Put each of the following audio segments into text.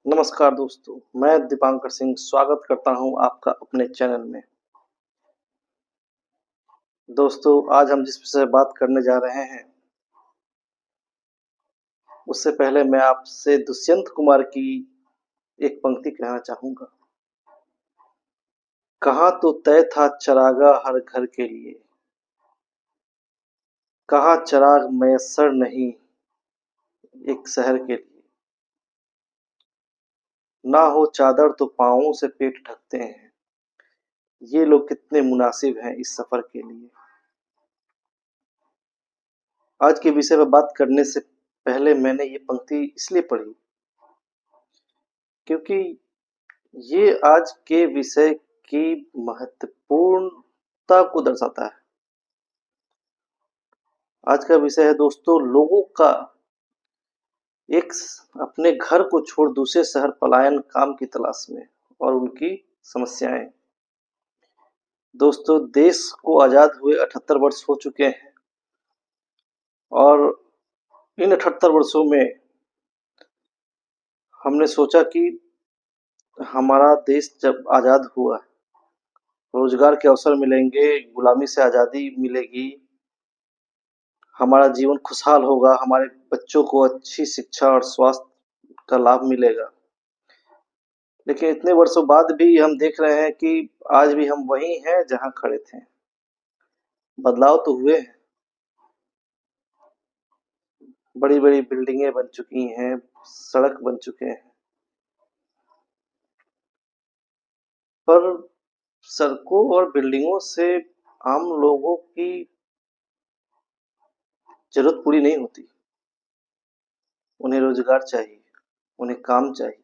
नमस्कार दोस्तों, मैं दीपांकर सिंह स्वागत करता हूं आपका अपने चैनल में। दोस्तों, आज हम जिस विषय बात करने जा रहे हैं, उससे पहले मैं आपसे दुष्यंत कुमार की एक पंक्ति कहना चाहूँगा। कहाँ तो तय था चरागाह हर घर के लिए, कहाँ चराग मयस्सर नहीं एक शहर के लिए। ना हो चादर तो पाँवों से पेट ढकते हैं, ये लोग कितने मुनासिब हैं इस सफ़र के लिए। आज के विषय में बात करने से पहले मैंने ये पंक्ति इसलिए पढ़ी क्योंकि ये आज के विषय की महत्वपूर्णता को दर्शाता है। आज का विषय है दोस्तों, लोगों का एक अपने घर को छोड़ दूसरे शहर पलायन काम की तलाश में और उनकी समस्याएं। दोस्तों, देश को आजाद हुए 78 वर्ष हो चुके हैं और इन 78 वर्षों में हमने सोचा कि हमारा देश जब आजाद हुआ, रोजगार के अवसर मिलेंगे, गुलामी से आजादी मिलेगी, हमारा जीवन खुशहाल होगा, हमारे बच्चों को अच्छी शिक्षा और स्वास्थ्य का लाभ मिलेगा। लेकिन इतने वर्षों बाद भी हम देख रहे हैं कि आज भी हम वही हैं जहां खड़े थे। बदलाव तो हुए हैं, बड़ी बड़ी बिल्डिंगें बन चुकी हैं, सड़क बन चुके हैं, पर सड़कों और बिल्डिंगों से आम लोगों की जरूरत पूरी नहीं होती। उन्हें रोजगार चाहिए, उन्हें काम चाहिए,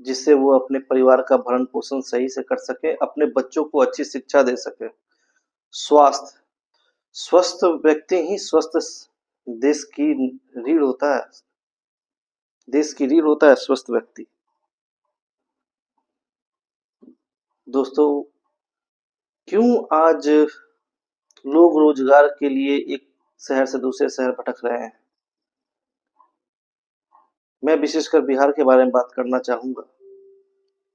जिससे वो अपने परिवार का भरण पोषण सही से कर सके, अपने बच्चों को अच्छी शिक्षा दे सके। स्वास्थ्य, स्वस्थ व्यक्ति ही स्वस्थ देश की रीढ़ होता है। देश की रीढ़ होता है स्वस्थ व्यक्ति। दोस्तों, क्यों आज लोग रोजगार के लिए एक शहर से दूसरे शहर भटक रहे हैं? मैं विशेषकर बिहार के बारे में बात करना चाहूंगा,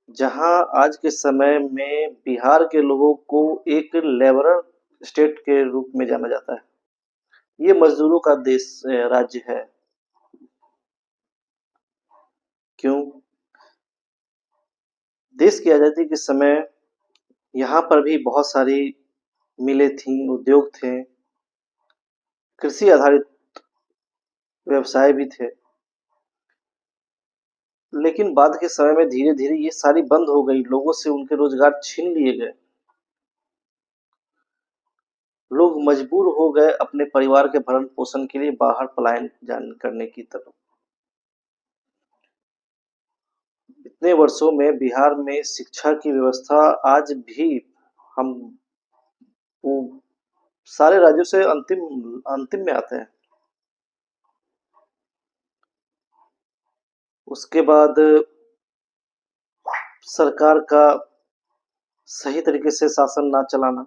जहां आज के समय में बिहार के लोगों को एक लेबरर स्टेट के रूप में जाना जाता है। ये मजदूरों का देश राज्य है। क्यों? देश की आजादी के समय यहाँ पर भी बहुत सारी मिलें थीं, उद्योग थे, कृषि आधारित व्यवसाय भी थे। लेकिन बाद के समय में धीरे-धीरे ये सारी बंद हो गई, लोगों से उनके रोजगार छीन लिए गए। लोग मजबूर हो गए अपने परिवार के भरण पोषण के लिए बाहर पलायन करने की तरफ। इतने वर्षों में बिहार में शिक्षा की व्यवस्था आज भी हम वो सारे राज्यों से अंतिम अंतिम में आते हैं। उसके बाद सरकार का सही तरीके से शासन ना चलाना,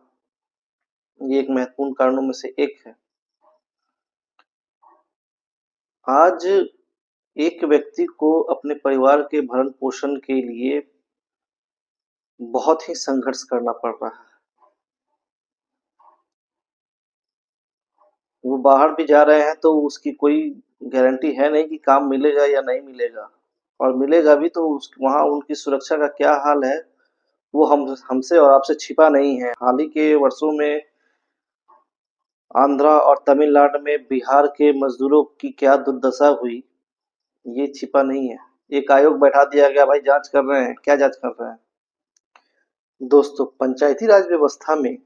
ये एक महत्वपूर्ण कारणों में से एक है। आज एक व्यक्ति को अपने परिवार के भरण पोषण के लिए बहुत ही संघर्ष करना पड़ रहा है। वो बाहर भी जा रहे हैं तो उसकी कोई गारंटी है नहीं कि काम मिलेगा या नहीं मिलेगा, और मिलेगा भी तो वहाँ उनकी सुरक्षा का क्या हाल है, वो हमसे और आपसे छिपा नहीं है। हाल ही के वर्षों में आंध्रा और तमिलनाडु में बिहार के मजदूरों की क्या दुर्दशा हुई, ये छिपा नहीं है। एक आयोग बैठा दिया गया, भाई जांच कर रहे हैं। क्या जांच कर रहे हैं? दोस्तों, पंचायती राज व्यवस्था में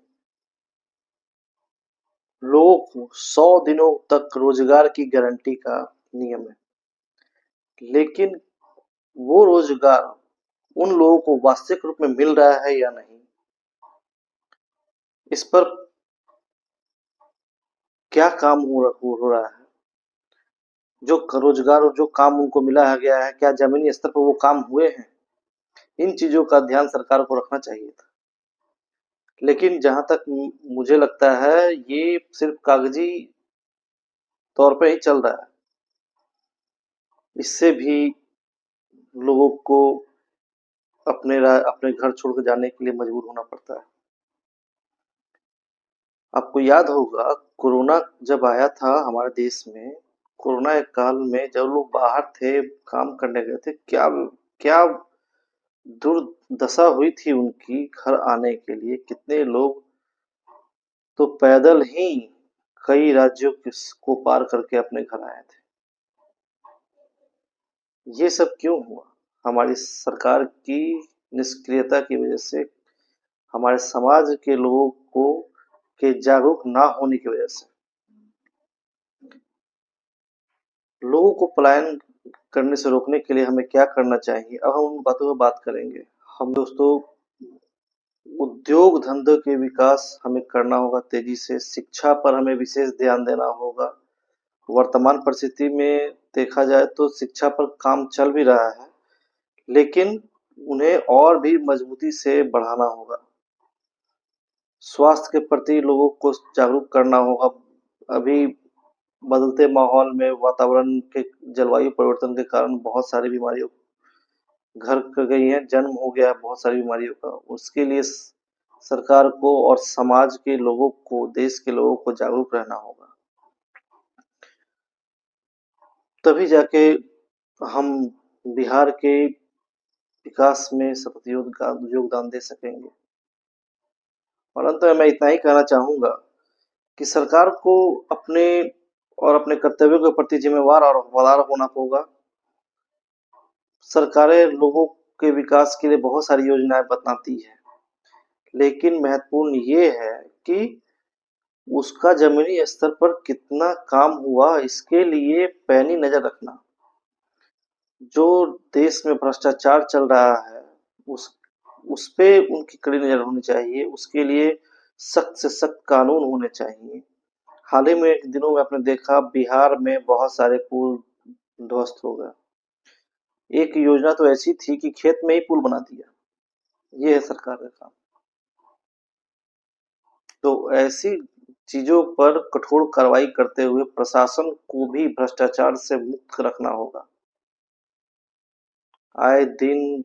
लोगों को 100 दिनों तक रोजगार की गारंटी का नियम है, लेकिन वो रोजगार उन लोगों को वास्तविक रूप में मिल रहा है या नहीं, इस पर क्या काम हो रहा है? जो रोजगार और जो काम उनको मिला गया है, क्या जमीनी स्तर पर वो काम हुए हैं? इन चीजों का ध्यान सरकार को रखना चाहिए था। लेकिन जहां तक मुझे लगता है, ये सिर्फ कागजी तौर पे ही चल रहा है। इससे भी लोगों को अपने घर छोड़कर जाने के लिए मजबूर होना पड़ता है। आपको याद होगा, कोरोना जब आया था हमारे देश में, कोरोना के काल में जब लोग बाहर थे, काम करने गए थे, क्या क्या दुर्दशा हुई थी उनकी घर आने के लिए। कितने लोग तो पैदल ही कई राज्यों को पार करके अपने घर आए थे। ये सब क्यों हुआ? हमारी सरकार की निष्क्रियता की वजह से, हमारे समाज के लोगों को के जागरूक ना होने की वजह से। लोगों को पलायन करने से रोकने के लिए हमें क्या करना चाहिए, अब हम उन बातों पर बात करेंगे। हम दोस्तों, उद्योग धंधों के विकास हमें करना होगा तेजी से। शिक्षा पर हमें विशेष ध्यान देना होगा। वर्तमान परिस्थिति में देखा जाए तो शिक्षा पर काम चल भी रहा है, लेकिन उन्हें और भी मजबूती से बढ़ाना होगा। स्वास्थ्य के प्रति लोगों को जागरूक करना होगा। अभी बदलते माहौल में, वातावरण के जलवायु परिवर्तन के कारण बहुत सारी बीमारियों घर कर गई हैं, जन्म हो गया है बहुत सारी बीमारियों का। उसके लिए सरकार को और समाज के लोगों को, देश के लोगों को जागरूक रहना होगा। तभी जाके हम बिहार के विकास में सतत योगदान दे सकेंगे। और अंत में मैं इतना ही कहना चाहूँगा कि सरकार को अपने और अपने कर्तव्यों के प्रति जिम्मेवार और वफादार होना होगा। सरकारें लोगों के विकास के लिए बहुत सारी योजनाएं बताती है, लेकिन महत्वपूर्ण ये है कि उसका जमीनी स्तर पर कितना काम हुआ, इसके लिए पैनी नजर रखना। जो देश में भ्रष्टाचार चल रहा है, उस पे उनकी कड़ी नजर होनी चाहिए। उसके लिए सख्त से सख्त कानून होने चाहिए। हाल ही में दिनों में आपने देखा, बिहार में बहुत सारे पुल ध्वस्त हो गए। एक योजना तो ऐसी थी कि खेत में ही पुल बना दिया। ये है सरकार का काम। तो ऐसी चीजों पर कठोर कार्रवाई करते हुए प्रशासन को भी भ्रष्टाचार से मुक्त रखना होगा। आए दिन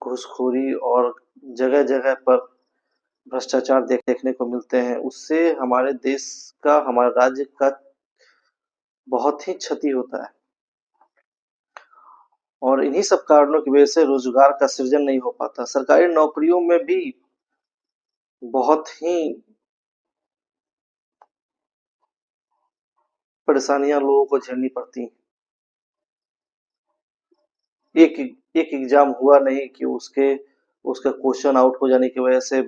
घूसखोरी और जगह जगह पर भ्रष्टाचार देखने को मिलते हैं। उससे हमारे देश का, हमारे राज्य का बहुत ही क्षति होता है। और इन्हीं सब कारणों की वजह से रोजगार का सृजन नहीं हो पाता। सरकारी नौकरियों में भी बहुत ही परेशानियां लोगों को झेलनी पड़ती हैं। एक एक एग्जाम हुआ नहीं कि उसका क्वेश्चन आउट हो जाने की वजह से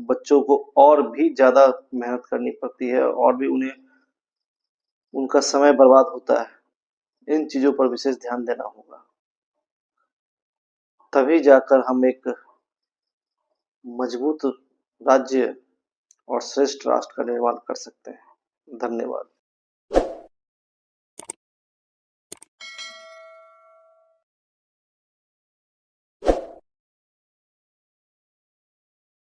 बच्चों को और भी ज्यादा मेहनत करनी पड़ती है, और भी उन्हें उनका समय बर्बाद होता है। इन चीजों पर विशेष ध्यान देना होगा, तभी जाकर हम एक मजबूत राज्य और श्रेष्ठ राष्ट्र का निर्माण कर सकते हैं। धन्यवाद।